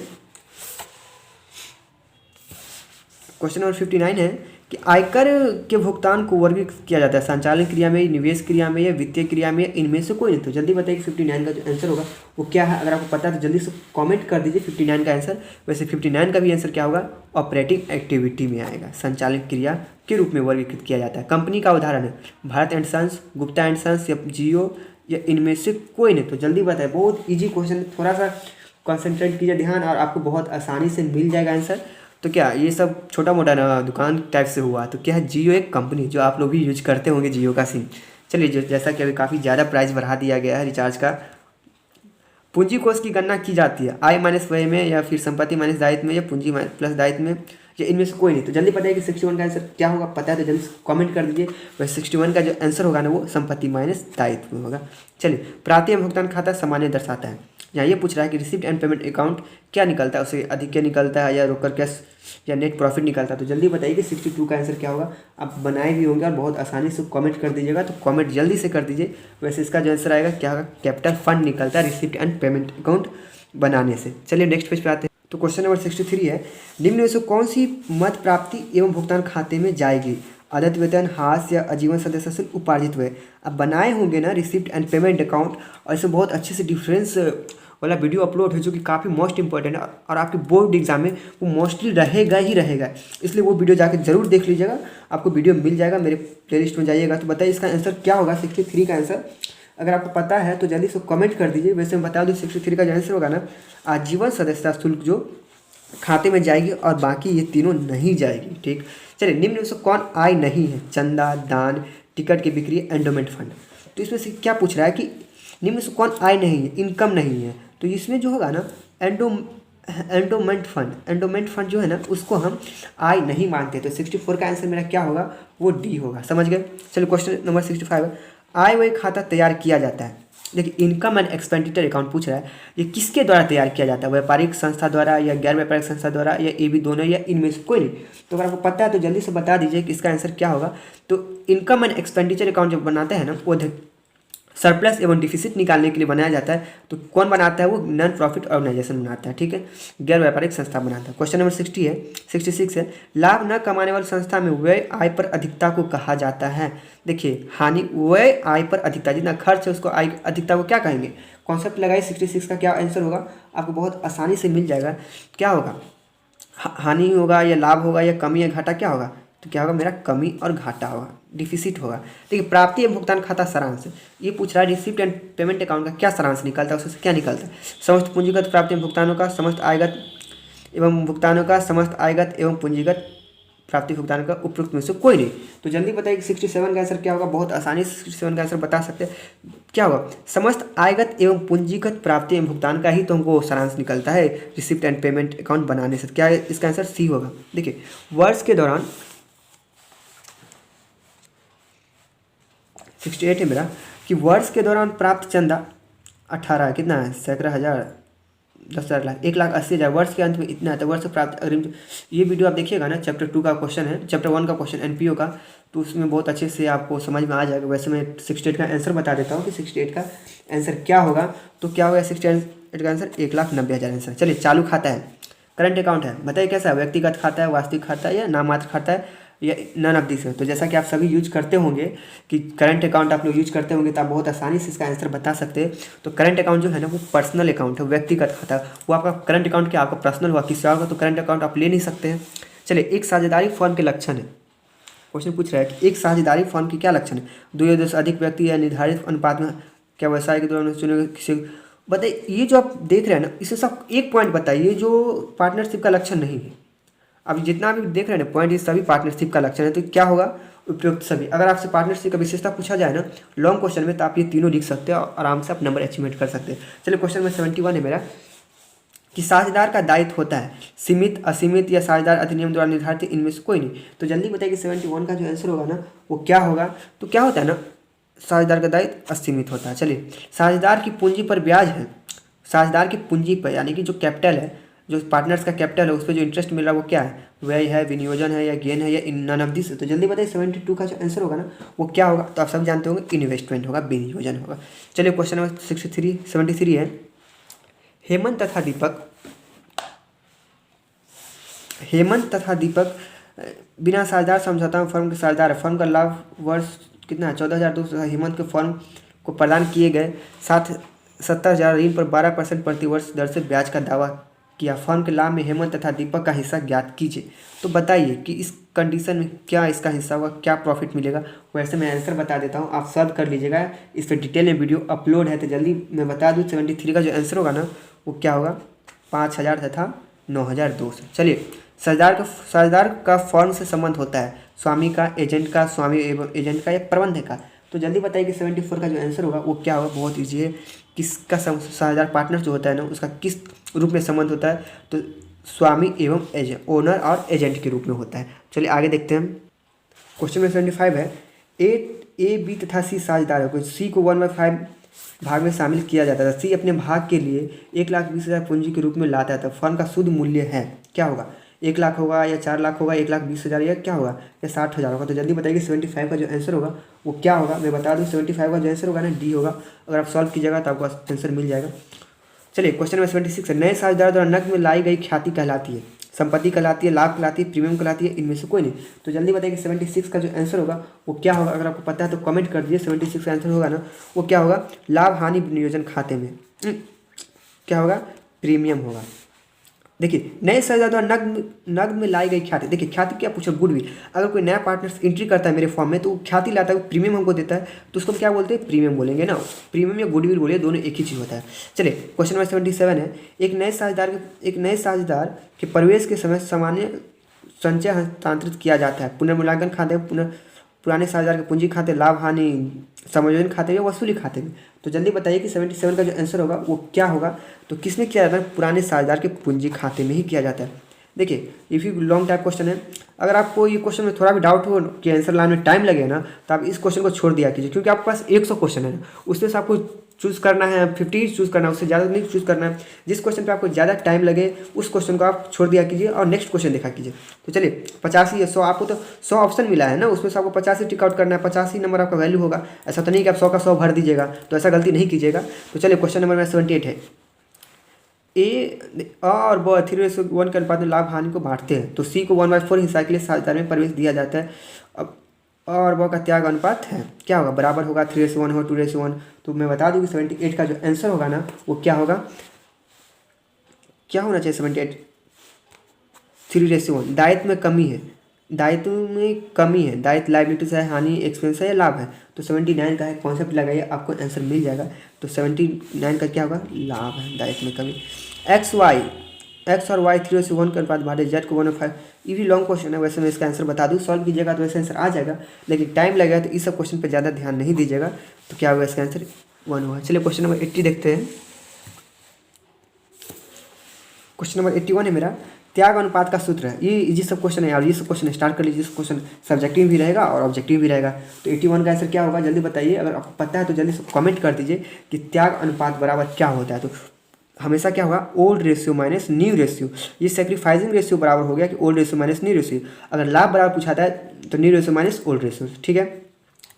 क्वेश्चन नंबर 59 है कि आयकर के भुगतान को वर्गीकृत किया जाता है संचालन क्रिया में, निवेश क्रिया में या वित्तीय क्रिया में, इनमें से कोई नहीं। तो जल्दी बताइए 59 का जो आंसर होगा वो क्या है। अगर आपको पता है तो जल्दी से कमेंट कर दीजिए 59 का आंसर। वैसे 59 का भी आंसर क्या होगा, ऑपरेटिंग एक्टिविटी में आएगा, संचालन क्रिया के रूप में वर्गीकृत किया जाता है। कंपनी का उदाहरण है Bharat and Sons, Gupta and Sons या जियो या इनमें से कोई नहीं। तो जल्दी बताए, बहुत ईजी क्वेश्चन, थोड़ा सा कॉन्सेंट्रेट कीजिए ध्यान और आपको बहुत आसानी से मिल जाएगा आंसर। तो क्या ये सब छोटा मोटा ना दुकान टाइप से हुआ, तो क्या है जियो एक कंपनी जो आप लोग भी यूज करते होंगे जियो का सिम। चलिए जैसा कि अभी काफ़ी ज़्यादा प्राइस बढ़ा दिया गया है रिचार्ज का। पूंजी कोष की गणना की जाती है आय माइनस व्यय में या फिर संपत्ति माइनस दायित्व में या पूंजी प्लस दायित्व में या इनमें से कोई नहीं। तो जल्दी पता है कि 61 का आंसर क्या होगा, पता है तो जल्दी कमेंट कर दीजिए। वैसे 61 का जो आंसर होगा ना वो संपत्ति माइनस दायित्व में होगा। चलिए प्राप्ति एवं भुगतान खाता सामान्य दर्शाता है। यहाँ ये पूछ रहा है कि रिसिप्ट एंड पेमेंट अकाउंट क्या निकलता है, उसे अधिक क्या निकलता है या रोकड़ कैश या नेट प्रॉफिट निकलता है। तो जल्दी बताइए कि 62 का आंसर क्या होगा। आप बनाए भी होंगे और बहुत आसानी से कमेंट कर दीजिएगा, तो कमेंट जल्दी से कर दीजिए। वैसे इसका जो आंसर आएगा क्या होगा, कैपिटल फंड निकलता है रिसिप्ट एंड पेमेंट अकाउंट बनाने से। चलिए नेक्स्ट पेज पे आते हैं। तो क्वेश्चन नंबर 63 है, निम्न में से कौन सी मद प्राप्ति एवं भुगतान खाते में जाएगी। आदत वेतन, हास या आजीवन सदस्य शुल्क, उपार्जित हुए। अब बनाए होंगे ना रिसिप्ट एंड पेमेंट अकाउंट, और इसमें बहुत अच्छे से डिफरेंस वाला वीडियो अपलोड है जो कि काफ़ी मोस्ट इंपॉर्टेंट है और आपके बोर्ड एग्जाम में वो मोस्टली रहेगा ही रहेगा। इसलिए वो वीडियो जाकर जरूर देख लीजिएगा, आपको वीडियो मिल जाएगा, मेरे प्लेलिस्ट में जाइएगा। तो बताइए इसका आंसर क्या होगा 63 का आंसर। अगर आपको पता है तो जल्दी से कमेंट कर दीजिए। वैसे मैं बता दूँ 63 का जो आंसर होगा ना आजीवन सदस्यता शुल्क जो खाते में जाएगी और बाकी ये तीनों नहीं जाएगी। ठीक, चलिए निम्न में से कौन आय नहीं है। चंदा, दान, टिकट की बिक्री, एंडोमेंट फंड। तो इसमें से क्या पूछ रहा है कि निम्न में से कौन आय नहीं है, इनकम नहीं है। तो इसमें जो होगा ना एंडोमेंट फंड जो है ना उसको हम आय नहीं मानते। तो 64 का आंसर मेरा क्या होगा, वो डी होगा। समझ गए। चलिए क्वेश्चन नंबर 65 है, आय व्यय खाता तैयार किया जाता है। देखिए इनकम एंड एक्सपेंडिचर अकाउंट पूछ रहा है, ये किसके द्वारा तैयार किया जाता है, व्यापारिक संस्था द्वारा या गैर व्यापारिक संस्था द्वारा या ये भी दोनों या इनमें से कोई नहीं। तो अगर आपको पता है तो जल्दी से बता दीजिए कि इसका आंसर क्या होगा। तो इनकम एंड एक्सपेंडिचर अकाउंट जब बनाते हैं ना वो सरप्लस एवं डिफिसिट निकालने के लिए बनाया जाता है। तो कौन बनाता है? वो नॉन प्रॉफिट ऑर्गेनाइजेशन बनाता है, ठीक है, गैर व्यापारिक संस्था बनाता है। क्वेश्चन नंबर 66 है, लाभ न कमाने वाली संस्था में व्यय आय पर अधिकता को कहा जाता है। देखिए, हानि व्यय आय पर अधिकता, जितना खर्च है उसको आय अधिकता को क्या कहेंगे? कॉन्सेप्ट लगाइए। 66 का क्या आंसर होगा? आपको बहुत आसानी से मिल जाएगा। क्या होगा? हानि होगा या लाभ होगा या कमी या घाटा, क्या होगा? तो क्या होगा मेरा? कमी और घाटा होगा, डिफिसिट होगा। देखिए, प्राप्ति एवं भुगतान खाता सारांश, ये पूछ रहा है रिसिप्ट एंड पेमेंट अकाउंट का क्या सारांश निकलता है, उससे क्या निकलता है? समस्त पूंजीगत प्राप्ति एवं भुगतानों का, समस्त आयगत एवं भुगतानों का, समस्त आयगत एवं पूंजीगत प्राप्ति भुगतान का उपयुक्त में से कोई नहीं। तो जल्दी बताइए कि 67 का आंसर क्या होगा? बहुत आसानी से 67 का आंसर बता सकते हैं। क्या होगा? समस्त आयगत एवं पूंजीगत प्राप्ति एवं भुगतान का ही तो हमको सारांश निकलता है रिसिप्ट एंड पेमेंट अकाउंट बनाने से। क्या है इसका आंसर? सी होगा। देखिए, वर्ष के दौरान 68 है मेरा, कि वर्ष के दौरान प्राप्त चंदा 18 कितना है? सैकड़ा हज़ार, 10,000 लाख, 1,80,000। वर्ष के अंत में इतना है। तो वर्ष प्राप्त अग्रिम, ये वीडियो आप देखिएगा ना, चैप्टर 2 का क्वेश्चन है, चैप्टर 1 का क्वेश्चन एनपीओ का, तो उसमें बहुत अच्छे से आपको समझ में आ जाएगा। वैसे मैं 68 का आंसर बता देता हूँ कि 68 का आंसर क्या होगा। तो क्या होगा 68 का आंसर? 1,90,000 आंसर। चलिए, चालू खाता है, करंट अकाउंट है, बताइए कैसा है? व्यक्तिगत खाता है, वास्तविक खाता है, या नाममात्र खाता है, या नन ऑफ दिस है? तो जैसा कि आप सभी यूज करते होंगे कि करंट अकाउंट आप लोग यूज करते होंगे, तो आप बहुत आसानी से इसका आंसर बता सकते हैं। तो करंट अकाउंट जो है ना, वो पर्सनल अकाउंट है, व्यक्तिगत खाता है। वो आपका करंट अकाउंट क्या आपका पर्सनल हुआ, किसी और का तो करंट अकाउंट आप ले नहीं सकते हैं। चलिए, एक साझेदारी फर्म के लक्षण है। क्वेश्चन पूछ रहा है कि एक साझेदारी फर्म के क्या लक्षण है? 2 या 2 से अधिक व्यक्ति या निर्धारित अनुपात में क्या व्यवसाय के दौरान चुने किसी, बताइए। ये जो आप देख रहे हैं ना, इसे सब एक पॉइंट बताइए जो पार्टनरशिप का लक्षण नहीं है। अभी जितना भी देख रहे हैं ना पॉइंट, ये सभी पार्टनरशिप का लक्षण है। तो क्या होगा? उपयुक्त सभी। अगर आपसे पार्टनरशिप का विशेषता पूछा जाए ना लॉन्ग क्वेश्चन में, तो आप ये तीनों लिख सकते हैं और आराम से आप नंबर अचीवमेंट कर सकते हैं। चलिए, क्वेश्चन में 71 है मेरा, कि साझेदार का दायित्व होता है सीमित, असीमित या साझेदार अधिनियम द्वारा निर्धारित, इनमें से कोई नहीं। तो जल्दी बताइए कि 71 का जो आंसर होगा ना, वो क्या होगा? तो क्या होता है ना, साझेदार का दायित्व असीमित होता है। चलिए, साझेदार की पूंजी पर ब्याज है, साझेदार की पूंजी पर, यानी कि जो कैपिटल है, जो पार्टनर्स का कैपिटल है, उस पर जो इंटरेस्ट मिल रहा है वो क्या है? व्यय है, विनियोजन है, या गेन है, या नन ऑफ दिस है? तो जल्दी बताइए 72 का जो आंसर होगा ना, वो क्या होगा? तो आप सब जानते होंगे, इन्वेस्टमेंट होगा, विनियोजन होगा। चलिए, क्वेश्चन नंबर 73 है, हेमंत तथा दीपक बिना साझेदार समझौता में फर्म के साझेदार है। फर्म का लाभ वर्ष कितना है? 14,200 हेमंत के फर्म को प्रदान किए गए 70,000 ऋण पर 12% प्रतिवर्ष दर से ब्याज का दावा किया। फर्म के लाभ में हेमंत तथा दीपक का हिस्सा ज्ञात कीजिए। तो बताइए कि इस कंडीशन में क्या इसका हिस्सा होगा, क्या प्रॉफिट मिलेगा? वैसे मैं आंसर बता देता हूँ, आप सॉल्व कर लीजिएगा, इस पर डिटेल में वीडियो अपलोड है। तो जल्दी मैं बता दूँ, 73 का जो आंसर होगा ना, वो क्या होगा? 5,000 तथा 9,200। चलिए, साझेदार का फर्म से संबंध होता है स्वामी का, एजेंट का, स्वामी एवं एजेंट का, या प्रबंधक का। तो जल्दी बताइए कि 74 का जो आंसर होगा वो क्या होगा? बहुत ईजी है। किसका साझेदार पार्टनर जो होता है ना, उसका किस रूप में संबंध होता है? तो स्वामी एवं एजेंट, ओनर और एजेंट के रूप में होता है। चलिए, आगे देखते हैं। क्वेश्चन में 75 है, ए बी तथा सी साझेदार है। सी को 1/5 भाग में शामिल किया जाता है। सी अपने भाग के लिए 1,20,000 पूंजी के रूप में लाता है। तो फर्म का शुद्ध मूल्य है, क्या होगा? 1 लाख होगा, या 4 लाख होगा, 1,20,000, या क्या होगा? या 60,000 होगा? तो जल्दी बताइए 75 का जो आंसर होगा वो क्या होगा? मैं बता दूं, 75 का जो आंसर होगा ना, डी होगा। अगर आप सॉल्व कीजिएगा तो आपको आंसर मिल जाएगा। चलिए, क्वेश्चन नंबर 76 है, नए साझेदार द्वारा नकद में लाई गई ख्याति कहलाती है, संपत्ति कहलाती है, लाभ कहलाती है, प्रीमियम कहलाती है, इनमें से कोई नहीं। तो जल्दी बताइए कि 76 का जो आंसर होगा वो क्या होगा? अगर आपको पता है तो कमेंट कर दीजिए। 76 का आंसर होगा ना, वो क्या होगा? लाभ हानि विनियोजन खाते में क्या होगा? प्रीमियम होगा। देखिए, नए साझेदार द्वारा नकद में लाई गई ख्याति। देखिए, ख्याति क्या पूछा? गुडविल। अगर कोई नया पार्टनर एंट्री करता है मेरे फॉर्म में, तो ख्याति लाता है, प्रीमियम हमको देता है, तो उसको क्या बोलते हैं? प्रीमियम बोलेंगे ना। प्रीमियम या गुडविल बोलिए, दोनों एक ही चीज़ होता है। चलिए, क्वेश्चन नंबर 77 है, एक नए साझेदार के प्रवेश के समय सामान्य संचय हस्तांतरित किया जाता है। पुनर्मूल्यांकन खाते, पुराने साझेदार के पूंजी खाते, लाभ हानि समायोजन खाते या वसूली खाते में। तो जल्दी बताइए कि 77 का जो आंसर होगा वो क्या होगा? तो किसमें किया जाता है? पुराने साझेदार के पूंजी खाते में ही किया जाता है। देखिए, if you long type question है, अगर आपको ये क्वेश्चन में थोड़ा भी डाउट हो कि आंसर लाने में टाइम लगे ना, तो आप इस क्वेश्चन को छोड़ दिया कीजिए, क्योंकि आपके पास 100 क्वेश्चन है ना, उसमें से आपको चूज़ करना है 50 चूज़ करना है, उससे ज़्यादा नहीं चूज़ करना है। जिस क्वेश्चन पे आपको ज़्यादा टाइम लगे उस क्वेश्चन को आप छोड़ दिया कीजिए और नेक्स्ट क्वेश्चन देखा कीजिए। तो चलिए 85 100, आपको तो 100 ऑप्शन मिला है ना, उसमें से आपको 85 टिक आउट करना है, 85 नंबर आपका वैल्यू होगा। ऐसा तो नहीं कि आप 100 का 100 भर दीजिएगा, तो ऐसा गलती नहीं कीजिएगा। तो चलिए क्वेश्चन नंबर 78 है, ए और ब 3:1 के अनुपात में लाभ हानि को बांटते हैं, तो सी को 1/4 हिस्सा के लिए साझेदार में प्रवेश दिया जाता है। अब और ब का त्याग अनुपात है, क्या होगा, बराबर होगा 3:1 हो 2:1। तो मैं बता दूँ कि 78 का जो आंसर होगा ना वो क्या होगा, क्या होना चाहिए 78 3:1। दायित्व में कमी है, दायित्व में कमी है, दायित्व लाइबिलिटीज है, हानि एक्सपेंस है या लाभ है, तो 79 का है। कॉन्सेप्ट लगाइए आपको आंसर मिल जाएगा। तो 79 का क्या होगा, लाभ है, दायित्व में कमी। एक्स और वाई 3:1 के अनुपात बांटे, जेड को 1/5। ये भी लॉन्ग क्वेश्चन है, वैसे मैं इसका आंसर बता दूँ, सॉल्व कीजिएगा तो वैसे आंसर आ जाएगा, लेकिन टाइम लगेगा, तो इस सब क्वेश्चन पर ज़्यादा ध्यान नहीं दीजिएगा। तो क्या होगा इसका आंसर 1 होगा। चलिए क्वेश्चन नंबर 80 देखते हैं। क्वेश्चन नंबर 81 है मेरा, त्याग अनुपात का सूत्र है। ये सब क्वेश्चन है यार, ये सब क्वेश्चन स्टार्ट कर लीजिए। क्वेश्चन सब्जेक्टिव भी रहेगा और ऑब्जेक्टिव भी रहेगा। तो 81 का आंसर क्या होगा, जल्दी बताइए। अगर आपको पता है तो जल्दी से कमेंट कर दीजिए कि त्याग अनुपात बराबर क्या होता है। तो हमेशा क्या होगा, old ratio minus new ratio. ये सेक्रीफाइसिंग रेशियो बराबर हो गया कि old ratio minus new ratio. अगर लाभ बराबर पूछाता है तो new ratio minus old ratio. ठीक है,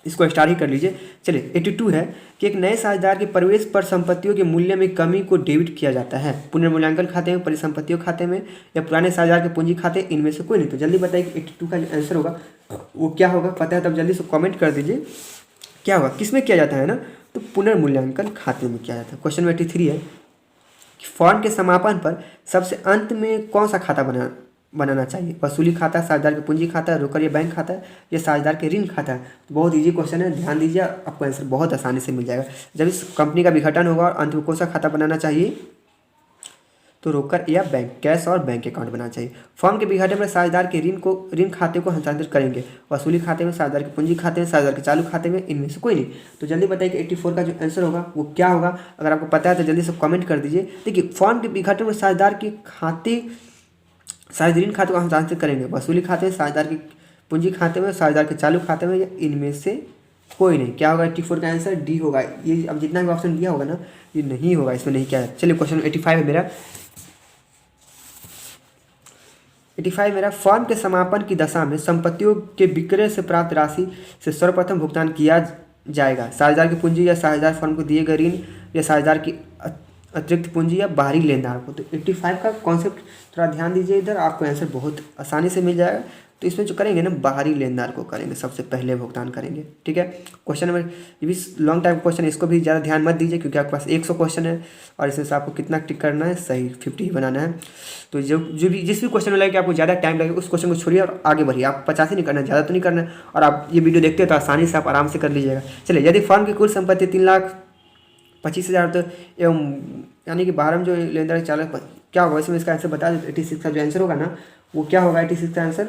इसको स्टार ही कर लीजिए। चलिए 82 है कि एक नए साझेदार के प्रवेश पर संपत्तियों के मूल्य में कमी को डेबिट किया जाता है, पुनर्मूल्यांकन खाते में, परिसंपत्तियों खाते में या पुराने साझेदार के पूंजी खाते, इनमें से कोई नहीं। तो जल्दी बताइए कि 82 का जो आंसर होगा वो क्या होगा। पता है तब जल्दी से कमेंट कर दीजिए क्या होगा, किस में किया जाता है ना, तो पुनर्मूल्यांकन खाते में किया जाता है। क्वेश्चन 83 है कि फॉर्म के समापन पर सबसे अंत में कौन सा खाता बनाना चाहिए, वसूली खाता, साझेदार के पूंजी खाता, रोकड़ या बैंक खाता या साझेदार के ऋण खाता। तो बहुत इजी क्वेश्चन है, ध्यान दीजिए, आपको आंसर बहुत आसानी से मिल जाएगा। जब इस कंपनी का विघटन होगा और अंत में कौन सा खाता बनाना चाहिए, तो रोकड़ या बैंक, कैश और बैंक अकाउंट बनाना चाहिए। फॉर्म के विघटन में साझेदार के ऋण खाते को हस्तांतरित करेंगे, वसूली खाते में, साझेदार के पूंजी खाते में, साझेदार के चालू खाते में, इनमें से कोई नहीं। तो जल्दी बताइए कि 84 का जो आंसर होगा वो क्या होगा। अगर आपको पता है तो जल्दी से कमेंट कर दीजिए। देखिए फॉर्म के विघटन में साझेदार के खाते, साझेदार ऋण खाते को हस्तांतरित करेंगे, वसूली खाते में, साझेदार के पूंजी खाते में, साझेदार के चालू खाते में, या इनमें से कोई नहीं। क्या होगा, 84 का आंसर डी होगा। ये अब जितना भी ऑप्शन दिया होगा ना ये नहीं होगा, इसमें नहीं क्या है। चलिए क्वेश्चन 85 है मेरा। 85 मेरा, फॉर्म के समापन की दशा में संपत्तियों के विक्रय से प्राप्त राशि से सर्वप्रथम भुगतान किया जाएगा, साझेदार की पूंजी या साझेदार फर्म को दिए गए ऋण या साझेदार की अतिरिक्त पूंजी या बाहरी लेनदार को। तो 85 का कॉन्सेप्ट थोड़ा ध्यान दीजिए इधर, आपको आंसर बहुत आसानी से मिल जाएगा। तो इसमें जो करेंगे ना, बाहरी लेनदार को करेंगे, सबसे पहले भुगतान करेंगे। ठीक है, क्वेश्चन नंबर, ये भी लॉन्ग टाइम क्वेश्चन है, इसको भी ज़्यादा ध्यान मत दीजिए क्योंकि आपके पास 100 क्वेश्चन है और इसमें से आपको कितना टिक करना है, सही 50 ही बनाना है। तो जो भी जिस भी क्वेश्चन में लगे कि आपको ज़्यादा टाइम लगे उस क्वेश्चन को छोड़िए और आगे बढ़िए। आप 50 ही नहीं करना, ज़्यादा तो नहीं करना है। और आप ये वीडियो देखते हैं तो आसानी से आप आराम से कर लीजिएगा। चलिए, यदि फर्म की कुल संपत्ति 3,25,000 तो एवं यानी कि बाहर में जो लेनदार चालक क्या होगा, इसमें इसका आंसर बता दें। 86 का जो आंसर होगा ना वो क्या होगा, 86 का आंसर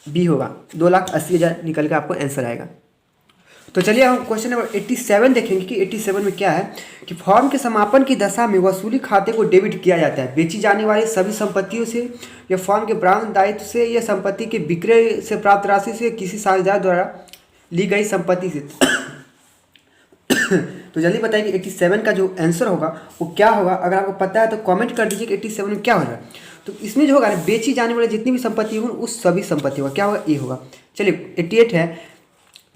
बी होगा। 2,80,000 निकल के आपको आंसर आएगा। तो चलिए हम क्वेश्चन नंबर 87 देखेंगे कि 87 में क्या है कि फॉर्म के समापन की दशा में वसूली खाते को डेबिट किया जाता है बेची जाने वाली सभी संपत्तियों से या फॉर्म के ब्रांड दायित्व से या संपत्ति के विक्रय से प्राप्त राशि से किसी साझेदार द्वारा ली गई संपत्ति से। तो जल्दी बताइए कि 87 का जो आंसर होगा वो क्या होगा। अगर आपको पता है तो कमेंट कर दीजिए कि 87 में क्या हो रहा है। तो इसमें जो होगा बेची जाने वाली जितनी भी संपत्ति होगी उस सभी संपत्ति होगा, क्या होगा, ए होगा। चलिए 88 है,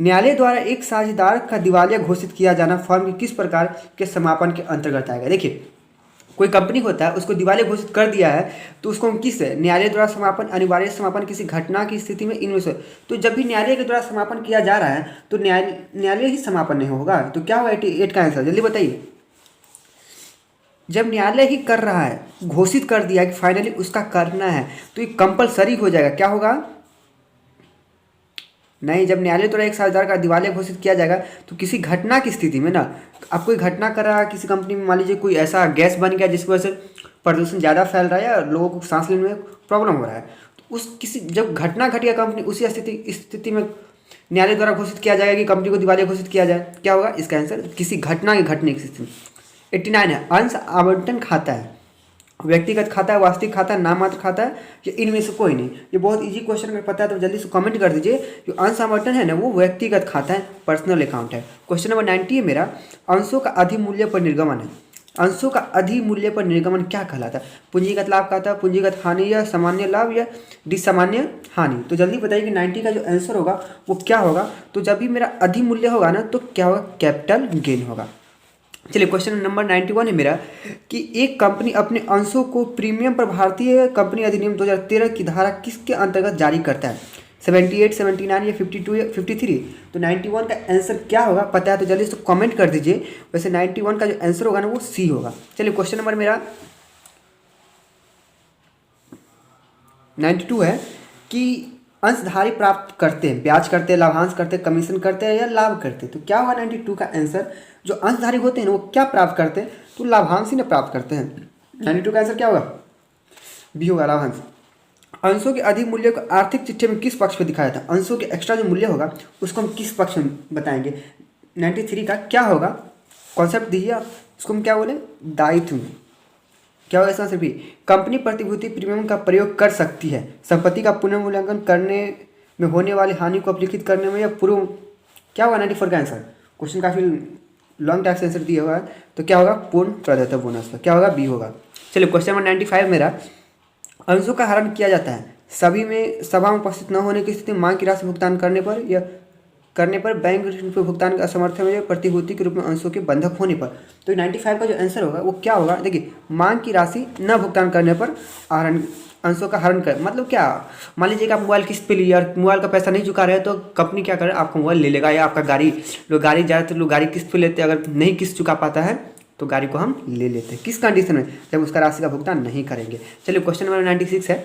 न्यायालय द्वारा एक साझेदार का दिवालिया घोषित किया जाना फर्म के किस प्रकार के समापन के अंतर्गत आएगा। देखिए कोई कंपनी होता है, उसको दिवालिया घोषित कर दिया है तो उसको किस न्यायालय द्वारा समापन, अनिवार्य समापन किसी घटना की स्थिति में, इनमें से। तो जब भी न्यायालय के द्वारा समापन किया जा रहा है तो न्यायालय ही समापन नहीं होगा। तो क्या होगा 88 का आंसर, जल्दी बताइए। जब न्यायालय ही कर रहा है, घोषित कर दिया कि फाइनली उसका करना है, तो ये कंपलसरी हो जाएगा। क्या होगा, नहीं, जब न्यायालय द्वारा एक साझेदार का दिवालिया घोषित किया जाएगा तो किसी घटना की स्थिति में ना, आप कोई घटना कर रहा है किसी कंपनी में, मान लीजिए कोई ऐसा गैस बन गया जिसकी वजह से प्रदूषण ज़्यादा फैल रहा है या लोगों को सांस लेने में प्रॉब्लम हो रहा है, तो उस किसी जब घटना घट गया कंपनी, उसी स्थिति में न्यायालय द्वारा घोषित किया जाएगा कि कंपनी को दिवालिया घोषित किया जाए। क्या होगा इसका आंसर, किसी घटना के घटने की स्थिति में। 89 है, अंश आवंटन खाता है। व्यक्तिगत खाता है, वास्तविक खाता है, नाममात्र खाता है, या इनमें से कोई नहीं। ये बहुत इजी क्वेश्चन, अगर पता है तो जल्दी से कमेंट कर दीजिए। जो अंश आवंटन है ना वो व्यक्तिगत खाता है, पर्सनल अकाउंट है। क्वेश्चन नंबर 90 है मेरा, अंशों का अधिमूल्य पर निर्गमन है। अंशों का अधिमूल्य पर निर्गमन क्या कहलाता है? पूंजीगत लाभ खाता है, पूंजीगत हानि, या सामान्य लाभ, या सामान्य हानि। तो जल्दी बताइए कि 90 का जो आंसर होगा वो क्या होगा। तो जब भी मेरा अधिमूल्य होगा ना तो क्या होगा? कैपिटल गेन होगा। चलिए क्वेश्चन नंबर 91 है मेरा कि एक कंपनी अपने अंशों को प्रीमियम पर भारतीय कंपनी अधिनियम 2013 की धारा किसके अंतर्गत जारी करता है? 78, 79 या 52 या 53? तो 91 का आंसर क्या होगा पता है तो जल्दी से कमेंट कर दीजिए। वैसे 91 का जो आंसर होगा ना वो सी होगा। चलिए क्वेश्चन नंबर मेरा 92 है कि अंशधारी प्राप्त करते हैं, ब्याज करते हैं, लाभांश करते हैं, कमीशन करते हैं, या लाभ करते हैं। तो क्या होगा 92 का आंसर? जो अंशधारी होते हैं ना वो क्या प्राप्त करते हैं? तो लाभांश ही ना प्राप्त करते हैं। 92 का आंसर क्या होगा? बी होगा, लाभांश। अंशों के अधिक मूल्य को आर्थिक चिट्ठे में किस पक्ष में दिखाया था? अंशों के एक्स्ट्रा जो मूल्य होगा उसको हम किस पक्ष में बताएंगे? 93 का क्या होगा? कॉन्सेप्ट दीजिए आप, उसको हम क्या बोले? दायित्व में। क्या होगा इसका आंसर? भी कंपनी प्रतिभूति प्रीमियम का प्रयोग कर सकती है संपत्ति का पुनर्मूल्यांकन करने में होने वाली हानि को अपलिखित करने में, या पूर्व। क्या होगा 94 का आंसर? क्वेश्चन काफ़ी लॉन्ग टाइम से आंसर दिया हुआ है, तो क्या होगा? पूर्ण प्रदाता बोनस का। क्या होगा? बी होगा। चलिए क्वेश्चन नंबर 95 मेरा, अंशों का हरण किया जाता है सभा में उपस्थित न होने की स्थिति में मांग की राशि भुगतान करने पर, या करने पर बैंक ऋण पर भुगतान का असमर्थन में, प्रतिभूति के रूप में अंशों के बंधक होने पर। तो 95 का जो आंसर होगा वो क्या होगा? देखिए, मांग की राशि न भुगतान करने पर हरण, अंशों का हरण कर, मतलब क्या? मान लीजिए कि आप मोबाइल किस्त पे लिए और मोबाइल का पैसा नहीं चुका रहे तो कंपनी क्या करे? आपका मोबाइल ले लेगा, या आपका गाड़ी, ज़्यादातर लोग गाड़ी किस्त पे लेते हैं। अगर नहीं किस्त चुका पाता है तो गाड़ी को हम ले लेते हैं। किस कंडीशन में? जब उसका राशि का भुगतान नहीं करेंगे। चलिए क्वेश्चन नंबर 96 है,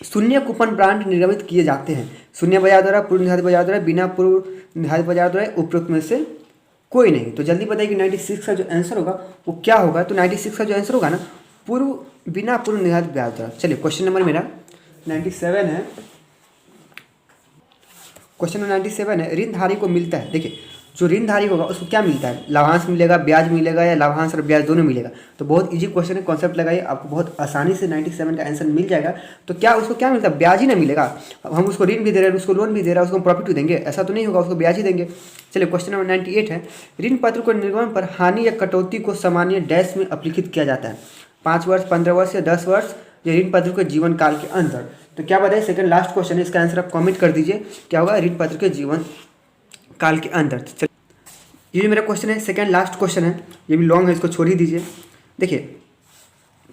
शून्य कूपन ब्रांड निर्गमित किए जाते हैं शून्य बाजार द्वारा, पूर्व निर्धारित बाजार द्वारा, बिना पूर्व निर्धारित बाजार द्वारा, उपरोक्त में से कोई नहीं। तो जल्दी बताइए कि 96 का जो आंसर होगा वो क्या होगा। तो 96 का जो आंसर होगा ना, बिना पूर्व निर्धारित ब्याज द्वारा। चलिए क्वेश्चन नंबर मेरा 97 है। क्वेश्चन नंबर 97 है, ऋणधारी को मिलता है। देखिए, जो ऋणधारी होगा उसको क्या मिलता है? लाभांश मिलेगा, ब्याज मिलेगा, या लाभांश और ब्याज दोनों मिलेगा। तो बहुत इजी क्वेश्चन है, कॉन्सेप्ट लगाइए, आपको बहुत आसानी से 97 का आंसर मिल जाएगा। तो क्या उसको क्या मिलता है? ब्याज ही ना मिलेगा। अब हम उसको ऋण भी दे रहे हैं, उसको लोन भी दे रहा है, उसको प्रॉफिट भी देंगे? ऐसा तो नहीं होगा, उसको ब्याज ही देंगे। चलिए क्वेश्चन नंबर 98 है, ऋण पत्र को निर्गमन पर हानि या कटौती को सामान्य डैश में अपलिखित किया जाता है। 5 वर्ष, 15 वर्ष, या 10 वर्ष, या ऋण पत्र के जीवन काल के अंदर। तो क्या बताइए? सेकंड लास्ट क्वेश्चन है, इसका आंसर आप कमेंट कर दीजिए। क्या होगा? ऋण पत्र के जीवन काल के अंदर। ये जो मेरा क्वेश्चन है सेकंड लास्ट क्वेश्चन है, ये भी लॉन्ग है, इसको छोड़ ही दीजिए। देखिए,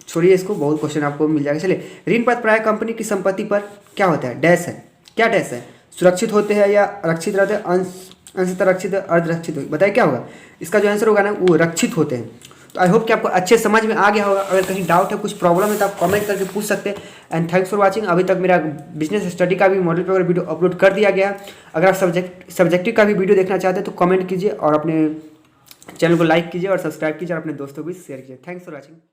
छोड़िए इसको, बहुत क्वेश्चन आपको मिल जाएगा। चलिए, ऋण पत्र प्राय कंपनी की संपत्ति पर क्या होता है? डैश है। क्या डैश है? सुरक्षित होते हैं, या रक्षित रहते हैं, अंशतः रक्षित, अर्धरक्षित। बताइए क्या होगा? इसका जो आंसर होगा ना वो रक्षित होते हैं। तो आई होप कि आपको अच्छे समझ में आ गया होगा। अगर कहीं डाउट है, कुछ प्रॉब्लम है तो आप कमेंट करके पूछ सकते हैं। And thanks for watching. अभी तक मेरा बिजनेस स्टडी का भी मॉडल पेपर वीडियो अपलोड कर दिया गया। अगर आप सब्जेक्टिव का भी वीडियो देखना चाहते हैं तो कमेंट कीजिए, और अपने चैनल को लाइक कीजिए और सब्सक्राइब कीजिए, और अपने दोस्तों को भी शेयर कीजिए। Thanks for watching.